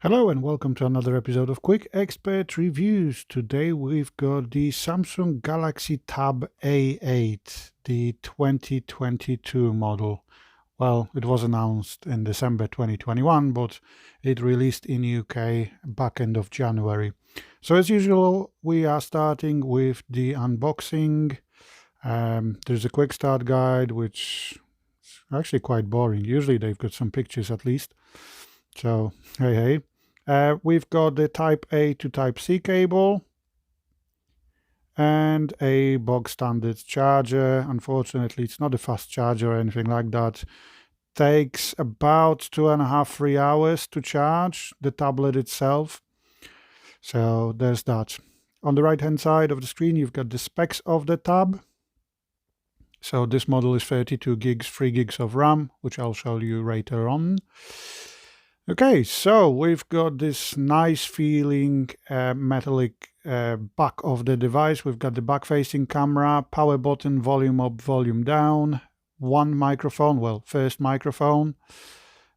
Hello and welcome to another episode of Quick Expert Reviews. Today we've got the Samsung Galaxy Tab A8, the 2022 model. Well, it was announced in December 2021, but it released in UK back end of January. So as usual, we are starting with the unboxing. There's a quick start guide, which is actually quite boring. Usually they've got some pictures at least. So, hey. We've got the Type A to Type C cable and a bog standard charger. Unfortunately, it's not a fast charger or anything like that. Takes about 2.5–3 hours to charge the tablet itself. So there's that. On the right hand side of the screen, you've got the specs of the tab. So this model is 32 gigs, 3 gigs of RAM, which I'll show you later on. Okay, so we've got this nice feeling metallic back of the device. We've got the back-facing camera, power button, volume up, volume down, one microphone, well, first microphone.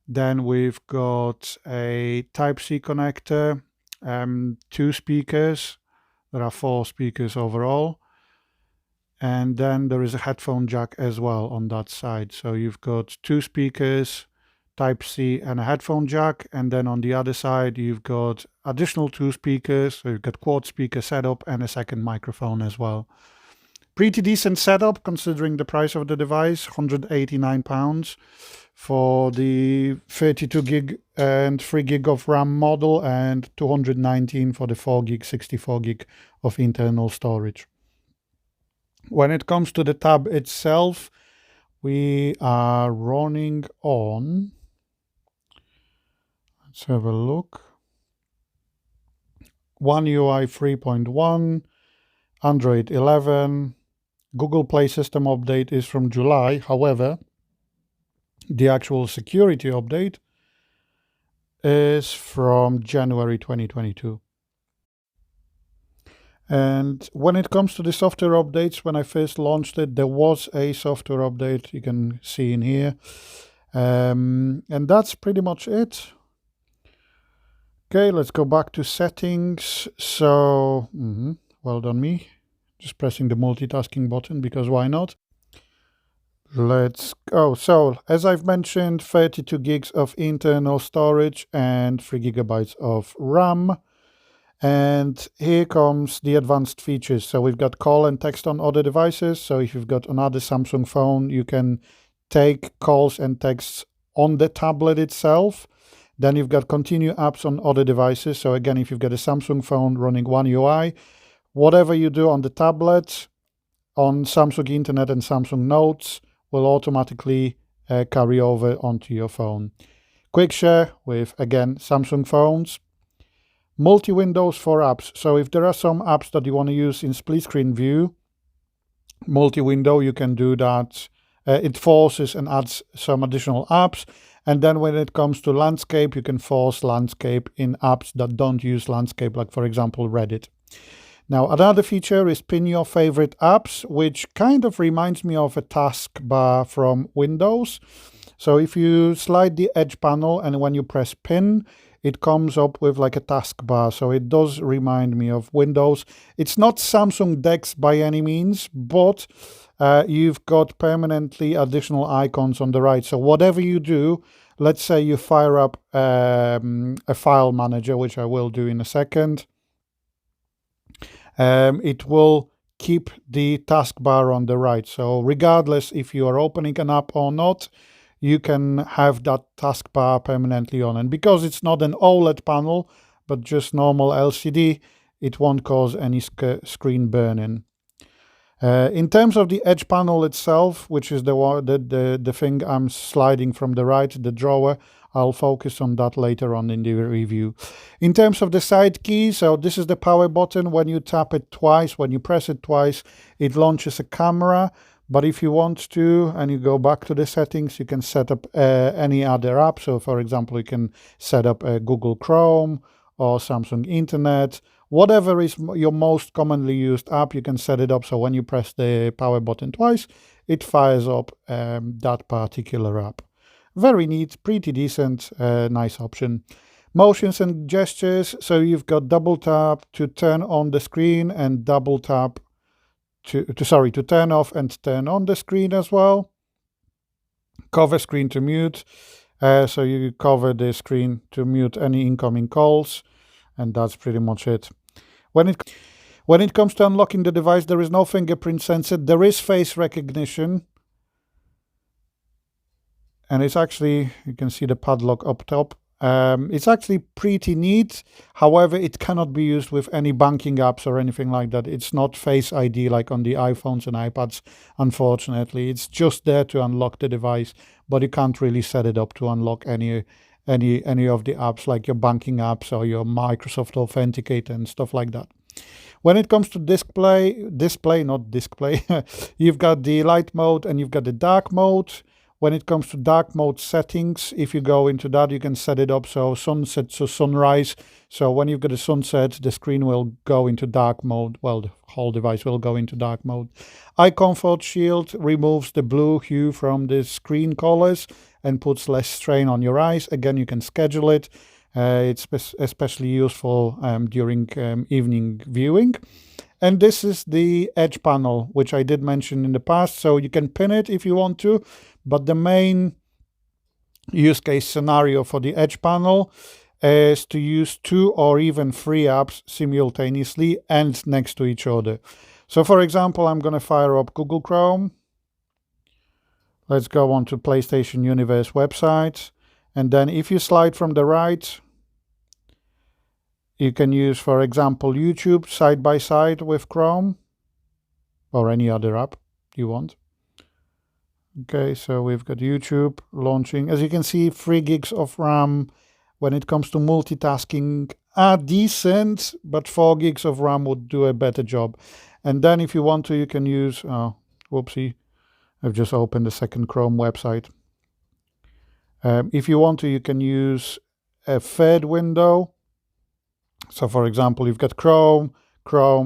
Then we've got a Type-C connector, 2 speakers. There are 4 speakers overall. And then there is a headphone jack as well on that side. So you've got 2 speakers, Type-C and a headphone jack, and then on the other side you've got additional 2 speakers, so you've got quad speaker setup and a second microphone as well. Pretty decent setup considering the price of the device, £189 for the 32 gig and 3 gig of RAM model and 219 for the 4 gig, 64 gig of internal storage. When it comes to the tab itself, we are running on, let's have a look, One UI 3.1, Android 11, Google Play system update is from July. However, the actual security update is from January 2022. And when it comes to the software updates, when I first launched it, there was a software update you can see in here. And that's pretty much it. Okay, let's go back to settings. So, well done me. Just pressing the multitasking button because why not? Let's go. So, as I've mentioned, 32 gigs of internal storage and 3 gigabytes of RAM. And here comes the advanced features. So we've got call and text on other devices. So if you've got another Samsung phone, you can take calls and texts on the tablet itself. Then you've got continue apps on other devices. So again, if you've got a Samsung phone running One UI, whatever you do on the tablet, on Samsung Internet and Samsung Notes will automatically carry over onto your phone. Quick share with, again, Samsung phones. Multi-windows for apps. So if there are some apps that you want to use in split screen view, multi-window, you can do that. It forces and adds some additional apps. And then when it comes to landscape, you can force landscape in apps that don't use landscape, like for example, Reddit. Now, another feature is pin your favorite apps, which kind of reminds me of a taskbar from Windows. So if you slide the edge panel and when you press pin, it comes up with like a taskbar. So it does remind me of Windows. It's not Samsung DeX by any means, but you've got permanently additional icons on the right. So whatever you do, let's say you fire up a file manager, which I will do in a second. It will keep the taskbar on the right. So regardless if you are opening an app or not, you can have that taskbar permanently on. And because it's not an OLED panel, but just normal LCD, it won't cause any screen burn-in. In terms of the edge panel itself, which is the thing I'm sliding from the right, the drawer, I'll focus on that later on in the review. In terms of the side key, so this is the power button. When you tap it twice, when you press it twice, it launches a camera. But if you want to, and you go back to the settings, you can set up any other app. So for example, you can set up a Google Chrome or Samsung Internet. Whatever is your most commonly used app, you can set it up. So when you press the power button twice, it fires up that particular app. Very neat, pretty decent, nice option. Motions and gestures. So you've got double tap to turn on the screen and double tap to turn off and turn on the screen as well. Cover screen to mute. So you cover the screen to mute any incoming calls, and that's pretty much it. When it comes to unlocking the device, there is no fingerprint sensor. There is face recognition. And it's actually, you can see the padlock up top. It's actually pretty neat. However, it cannot be used with any banking apps or anything like that. It's not Face ID like on the iPhones and iPads, unfortunately. It's just there to unlock the device, but you can't really set it up to unlock any of the apps, like your banking apps or your Microsoft Authenticator and stuff like that. When it comes to display, you've got the light mode and you've got the dark mode. When it comes to dark mode settings, if you go into that, you can set it up so sunset to sunrise. So when you've got a sunset, the screen will go into dark mode. Well, the whole device will go into dark mode. Eye comfort shield removes the blue hue from the screen colors and puts less strain on your eyes. Again, you can schedule it. It's especially useful during evening viewing. And this is the edge panel, which I did mention in the past. So you can pin it if you want to, but the main use case scenario for the edge panel is to use 2 or even 3 apps simultaneously and next to each other. So for example, I'm going to fire up Google Chrome. Let's go on to PlayStation Universe website. And then if you slide from the right, you can use, for example, YouTube side by side with Chrome or any other app you want. Okay, so we've got YouTube launching. As you can see, 3 gigs of RAM. When it comes to multitasking, are decent, but 4 gigs of RAM would do a better job. And then if you want to, you can use, whoopsie, I've just opened the second Chrome website. If you want to, you can use a third window. So for example, you've got Chrome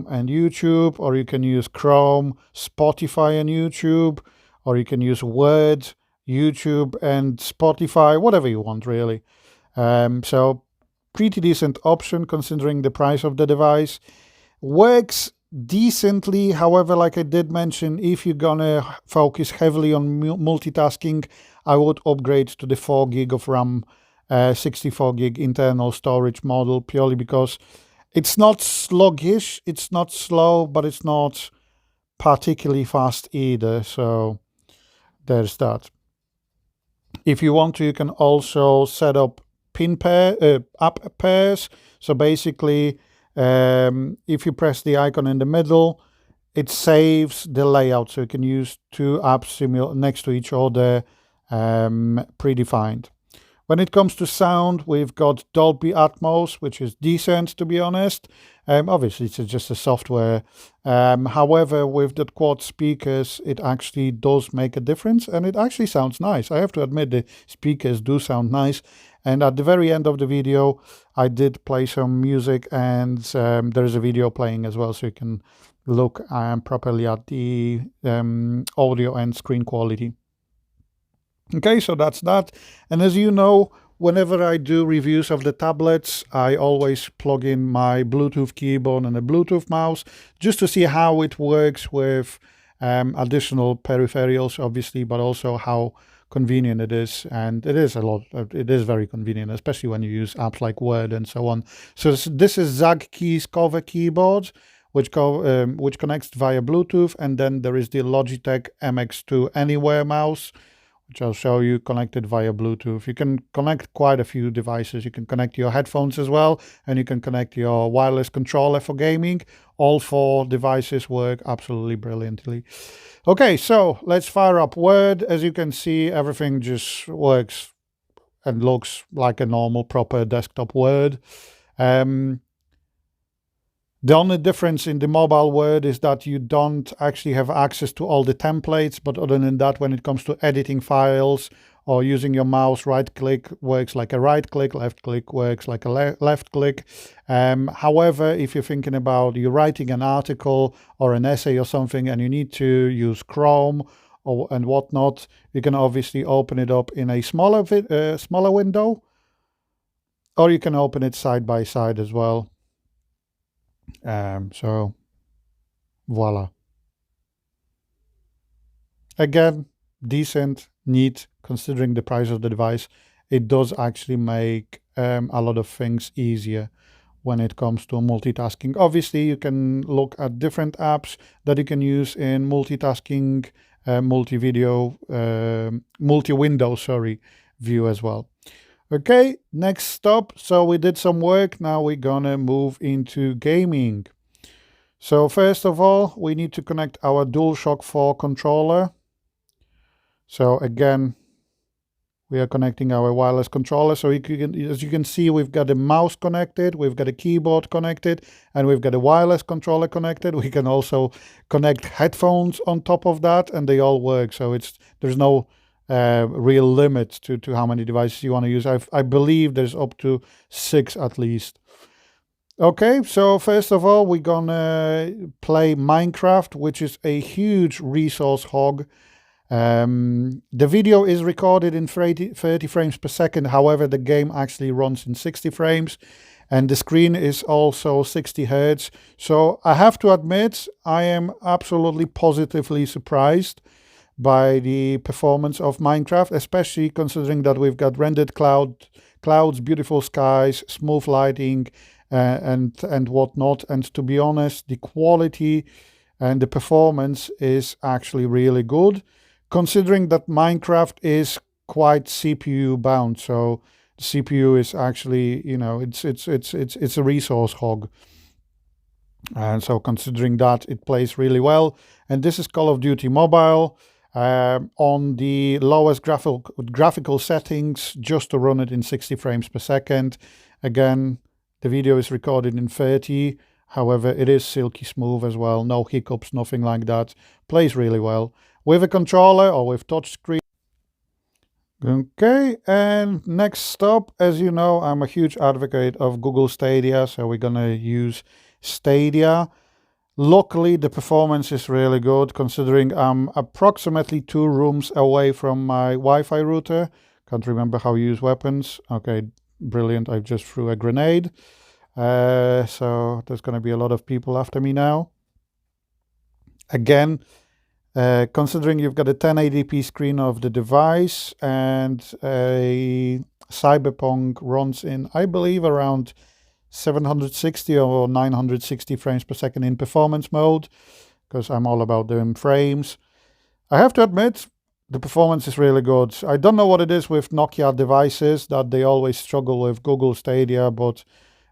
and YouTube, or you can use Chrome, Spotify and YouTube, or you can use Word, YouTube and Spotify, whatever you want really. So pretty decent option considering the price of the device. Works decently. However, like I did mention, if you're gonna focus heavily on multitasking, I would upgrade to the 4 gig of RAM, 64 gig internal storage model, purely because it's not sluggish, it's not slow, but it's not particularly fast either. So there's that. If you want to, you can also set up app pairs. So basically, if you press the icon in the middle, it saves the layout, so you can use 2 apps next to each other, predefined. When it comes to sound, we've got Dolby Atmos, which is decent, to be honest. Obviously, it's just a software. However, with the quad speakers, it actually does make a difference, and it actually sounds nice. I have to admit, the speakers do sound nice. And at the very end of the video, I did play some music, and there's a video playing as well, so you can look properly at the audio and screen quality. Okay, so that's that. And as you know, whenever I do reviews of the tablets, I always plug in my Bluetooth keyboard and a Bluetooth mouse just to see how it works with additional peripherals, obviously, but also how convenient it is. And it is very convenient, especially when you use apps like Word and so on. So this is Zag Keys cover keyboard, which connects via Bluetooth. And then there is the Logitech MX2 Anywhere mouse, which I'll show you, connected via Bluetooth. You can connect quite a few devices. You can connect your headphones as well, and you can connect your wireless controller for gaming. All 4 devices work absolutely brilliantly. Okay, so let's fire up Word. As you can see, everything just works and looks like a normal, proper desktop Word. The only difference in the mobile Word is that you don't actually have access to all the templates, but other than that, when it comes to editing files or using your mouse, right click works like a right click, left click works like a left click. However, if you're thinking about you writing an article or an essay or something and you need to use Chrome and whatnot, you can obviously open it up in a smaller window. or you can open it side by side as well. So voila. Again, decent, neat, considering the price of the device. It does actually make a lot of things easier when it comes to multitasking. Obviously, you can look at different apps that you can use in multitasking, multi-video, multi-window, view as well. Okay, next stop. So we did some work. Now we're gonna move into gaming. So first of all, we need to connect our DualShock 4 controller. So again, we are connecting our wireless controller. So as you can see, we've got a mouse connected, we've got a keyboard connected, and we've got a wireless controller connected. We can also connect headphones on top of that, and they all work. So there's no real limit to how many devices you want to use. I believe there's up to 6 at least. Okay, so first of all, we're gonna play Minecraft, which is a huge resource hog. The video is recorded in 30 frames per second. However, the game actually runs in 60 frames, and the screen is also 60 Hertz. So I have to admit, I am absolutely positively surprised by the performance of Minecraft, especially considering that we've got rendered clouds, beautiful skies, smooth lighting, and whatnot. And to be honest, the quality and the performance is actually really good, considering that Minecraft is quite CPU bound. So the CPU is actually, it's a resource hog. And so considering that, it plays really well. And this is Call of Duty Mobile on the lowest graphical settings, just to run it in 60 frames per second. Again, the video is recorded in 30. However, it is silky smooth as well. No hiccups, nothing like that. Plays really well with a controller or with touchscreen. Okay, and next stop, as you know, I'm a huge advocate of Google Stadia, so we're gonna use Stadia. Luckily, the performance is really good, considering I'm approximately 2 rooms away from my Wi-Fi router. Can't remember how you use weapons. Okay, brilliant, I just threw a grenade. So there's gonna be a lot of people after me now. Again, considering you've got a 1080p screen of the device, and a Cyberpunk runs in, I believe, around 760 or 960 frames per second in performance mode, because I'm all about doing frames. I have to admit, the performance is really good. I don't know what it is with Nokia devices that they always struggle with Google Stadia, but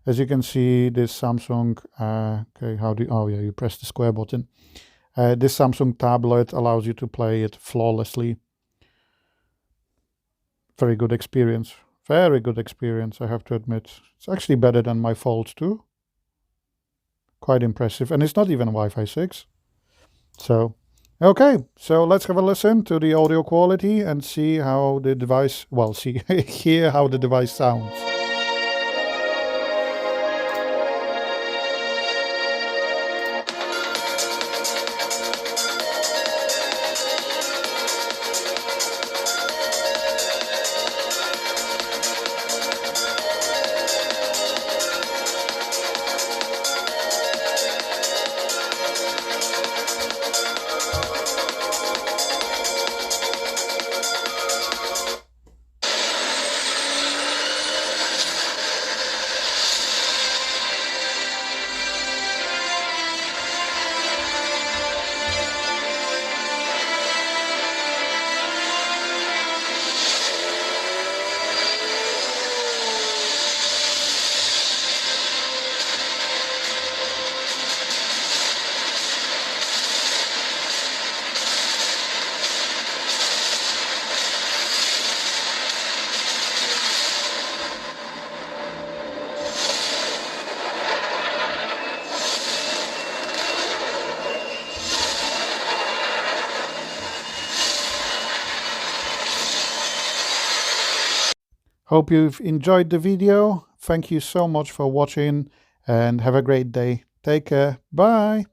as you can see, this Samsung, okay, you press the square button. This Samsung tablet allows you to play it flawlessly. Very good experience. Very good experience, I have to admit. It's actually better than my Fold 2. Quite impressive. And it's not even Wi-Fi 6. So, okay. So let's have a listen to the audio quality and see how the device, hear how the device sounds. Hope you've enjoyed the video. Thank you so much for watching, and have a great day. Take care. Bye.